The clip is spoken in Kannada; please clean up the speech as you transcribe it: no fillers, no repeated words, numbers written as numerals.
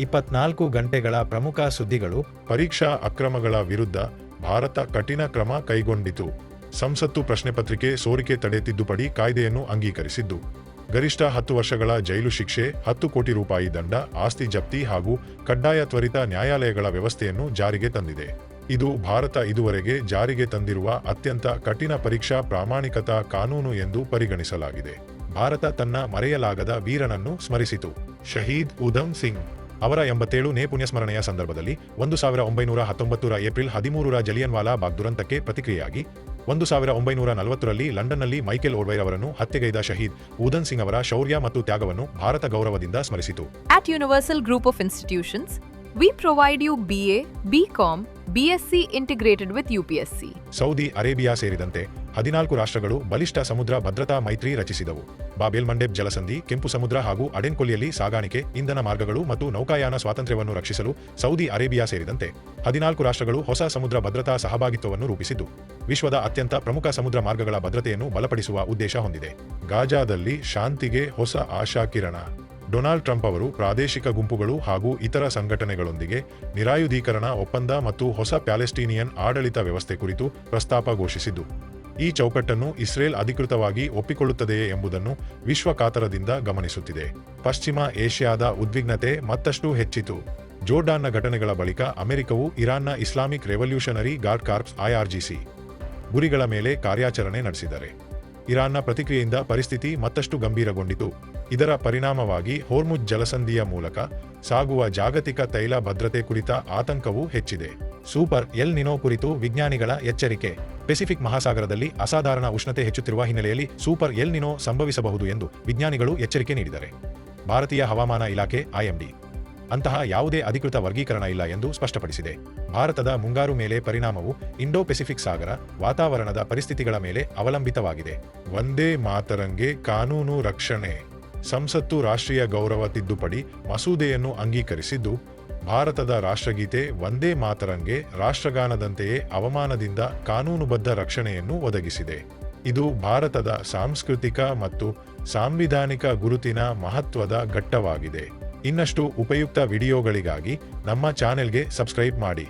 24 ಗಂಟೆಗಳ ಪ್ರಮುಖ ಸುದ್ದಿಗಳು. ಪರೀಕ್ಷಾ ಅಕ್ರಮಗಳ ವಿರುದ್ಧ ಭಾರತ ಕಠಿಣ ಕ್ರಮ ಕೈಗೊಂಡಿತು. ಸಂಸತ್ತು ಪ್ರಶ್ನೆ ಪತ್ರಿಕೆ ಸೋರಿಕೆ ತಡೆ ತಿದ್ದುಪಡಿ ಕಾಯ್ದೆಯನ್ನು ಅಂಗೀಕರಿಸಿದ್ದು, ಗರಿಷ್ಠ 10 ವರ್ಷಗಳ ಜೈಲು ಶಿಕ್ಷೆ, 10 ಕೋಟಿ ರೂಪಾಯಿ ದಂಡ, ಆಸ್ತಿ ಜಪ್ತಿ ಹಾಗೂ ಕಡ್ಡಾಯ ತ್ವರಿತ ನ್ಯಾಯಾಲಯಗಳ ವ್ಯವಸ್ಥೆಯನ್ನು ಜಾರಿಗೆ ತಂದಿದೆ. ಇದು ಭಾರತ ಇದುವರೆಗೆ ಜಾರಿಗೆ ತಂದಿರುವ ಅತ್ಯಂತ ಕಠಿಣ ಪರೀಕ್ಷಾ ಪ್ರಾಮಾಣಿಕತಾ ಕಾನೂನು ಎಂದು ಪರಿಗಣಿಸಲಾಗಿದೆ. ಭಾರತ ತನ್ನ ಮರೆಯಲಾಗದ ವೀರನನ್ನು ಸ್ಮರಿಸಿತು. ಶಹೀದ್ ಉಧಮ್ ಸಿಂಗ್ ಅವರ 87ನೇ ಪುಣ್ಯಸ್ಮರಣೆಯ ಸಂದರ್ಭದಲ್ಲಿ 1919ರ ಏಪ್ರಿಲ್ 13ರ ಜಲಿಯನ್ವಾಲಾ ಬಾಗ್ ದುರಂತಕ್ಕೆ ಪ್ರತಿಕ್ರಿಯೆಯಾಗಿ 1940ರಲ್ಲಿ ಲಂಡನ್ನಲ್ಲಿ ಮೈಕೆಲ್ ಓರ್ವೈರ್ ಅವರನ್ನು ಹತ್ಯೆಗೈದ ಶಹೀದ್ ಉಧಮ್ ಸಿಂಗ್ ಅವರ ಶೌರ್ಯ ಮತ್ತು ತ್ಯಾಗವನ್ನು ಭಾರತ ಗೌರವದಿಂದ ಸ್ಮರಿಸಿತು. At Universal Group of Institutions, we provide you BA, BCom, BSc integrated with UPSC. Saudi Arabia ಸೇರಿದಂತೆ 14 ರಾಷ್ಟ್ರಗಳು ಬಲಿಷ್ಠ ಸಮುದ್ರ ಭದ್ರತಾ ಮೈತ್ರಿ ರಚಿಸಿದವು. ಬಾಬೆಲ್ ಮಂಡೆಬ್ ಜಲಸಂಧಿ, ಕೆಂಪು ಸಮುದ್ರ ಹಾಗೂ ಅಡೆನ್ ಕೊಲ್ಲಿಯಲ್ಲಿ ಸಾಗಾಣಿಕೆ, ಇಂಧನ ಮಾರ್ಗಗಳು ಮತ್ತು ನೌಕಾಯಾನ ಸ್ವಾತಂತ್ರ್ಯವನ್ನು ರಕ್ಷಿಸಲು ಸೌದಿ ಅರೇಬಿಯಾ ಸೇರಿದಂತೆ 14 ರಾಷ್ಟ್ರಗಳು ಹೊಸ ಸಮುದ್ರ ಭದ್ರತಾ ಸಹಭಾಗಿತ್ವವನ್ನು ರೂಪಿಸಿದ್ದು, ವಿಶ್ವದ ಅತ್ಯಂತ ಪ್ರಮುಖ ಸಮುದ್ರ ಮಾರ್ಗಗಳ ಭದ್ರತೆಯನ್ನು ಬಲಪಡಿಸುವ ಉದ್ದೇಶ ಹೊಂದಿದೆ. ಗಾಜಾದಲ್ಲಿ ಶಾಂತಿಗೆ ಹೊಸ ಆಶಾಕಿರಣ. ಡೊನಾಲ್ಡ್ ಟ್ರಂಪ್ ಅವರು ಪ್ರಾದೇಶಿಕ ಗುಂಪುಗಳು ಹಾಗೂ ಇತರ ಸಂಘಟನೆಗಳೊಂದಿಗೆ ನಿರಾಯುಧೀಕರಣ ಒಪ್ಪಂದ ಮತ್ತು ಹೊಸ ಪ್ಯಾಲೆಸ್ಟೀನಿಯನ್ ಆಡಳಿತ ವ್ಯವಸ್ಥೆ ಕುರಿತು ಪ್ರಸ್ತಾಪ ಘೋಷಿಸಿದ್ದು, ಈ ಚೌಕಟ್ಟನ್ನು ಇಸ್ರೇಲ್ ಅಧಿಕೃತವಾಗಿ ಒಪ್ಪಿಕೊಳ್ಳುತ್ತದೆಯೇ ಎಂಬುದನ್ನು ವಿಶ್ವ ಕಾತರದಿಂದ ಗಮನಿಸುತ್ತಿದೆ. ಪಶ್ಚಿಮ ಏಷ್ಯಾದ ಉದ್ವಿಗ್ನತೆ ಮತ್ತಷ್ಟು ಹೆಚ್ಚಿತು. ಜೋರ್ಡಾನ್ನ ಘಟನೆಗಳ ಬಳಿಕ ಅಮೆರಿಕವು ಇರಾನ್ನ Islamic Revolutionary Guard Corps IRGC ಗುರಿಗಳ ಮೇಲೆ ಕಾರ್ಯಾಚರಣೆ ನಡೆಸಿದ್ದಾರೆ. ಇರಾನ್ನ ಪ್ರತಿಕ್ರಿಯೆಯಿಂದ ಪರಿಸ್ಥಿತಿ ಮತ್ತಷ್ಟು ಗಂಭೀರಗೊಂಡಿತು. ಇದರ ಪರಿಣಾಮವಾಗಿ ಹೋರ್ಮುಜ್ ಜಲಸಂಧಿಯ ಮೂಲಕ ಸಾಗುವ ಜಾಗತಿಕ ತೈಲ ಭದ್ರತೆ ಕುರಿತ ಆತಂಕವೂ ಹೆಚ್ಚಿದೆ. ಸೂಪರ್ ಎಲ್ ನಿನೋ ಕುರಿತು ವಿಜ್ಞಾನಿಗಳ ಎಚ್ಚರಿಕೆ. ಪೆಸಿಫಿಕ್ ಮಹಾಸಾಗರದಲ್ಲಿ ಅಸಾಧಾರಣ ಉಷ್ಣತೆ ಹೆಚ್ಚುತ್ತಿರುವ ಹಿನ್ನೆಲೆಯಲ್ಲಿ ಸೂಪರ್ ಎಲ್ ನಿನೋ ಸಂಭವಿಸಬಹುದು ಎಂದು ವಿಜ್ಞಾನಿಗಳು ಎಚ್ಚರಿಕೆ ನೀಡಿದ್ದಾರೆ. ಭಾರತೀಯ ಹವಾಮಾನ ಇಲಾಖೆ IMD ಅಂತಹ ಯಾವುದೇ ಅಧಿಕೃತ ವರ್ಗೀಕರಣ ಇಲ್ಲ ಎಂದು ಸ್ಪಷ್ಟಪಡಿಸಿದೆ. ಭಾರತದ ಮುಂಗಾರು ಮೇಲೆ ಪರಿಣಾಮವು ಇಂಡೋ ಪೆಸಿಫಿಕ್ ಸಾಗರ ವಾತಾವರಣದ ಪರಿಸ್ಥಿತಿಗಳ ಮೇಲೆ ಅವಲಂಬಿತವಾಗಿದೆ. ವಂದೇ ಮಾತರಂಗೆ ಕಾನೂನು ರಕ್ಷಣೆ. ಸಂಸತ್ತು ರಾಷ್ಟ್ರೀಯ ಗೌರವ ತಿದ್ದುಪಡಿ ಮಸೂದೆಯನ್ನು ಅಂಗೀಕರಿಸಿದ್ದು, ಭಾರತದ ರಾಷ್ಟ್ರಗೀತೆ ವಂದೇ ಮಾತರಂಗೆ ರಾಷ್ಟ್ರಗಾನದಂತೆಯೇ ಅವಮಾನದಿಂದ ಕಾನೂನುಬದ್ಧ ರಕ್ಷಣೆಯನ್ನು ಒದಗಿಸಿದೆ. ಇದು ಭಾರತದ ಸಾಂಸ್ಕೃತಿಕ ಮತ್ತು ಸಾಂವಿಧಾನಿಕ ಗುರುತಿನ ಮಹತ್ವದ ಘಟ್ಟವಾಗಿದೆ. ಇನ್ನಷ್ಟು ಉಪಯುಕ್ತ ವಿಡಿಯೋಗಳಿಗಾಗಿ ನಮ್ಮ ಚಾನೆಲ್ಗೆ ಸಬ್ಸ್ಕ್ರೈಬ್ ಮಾಡಿ.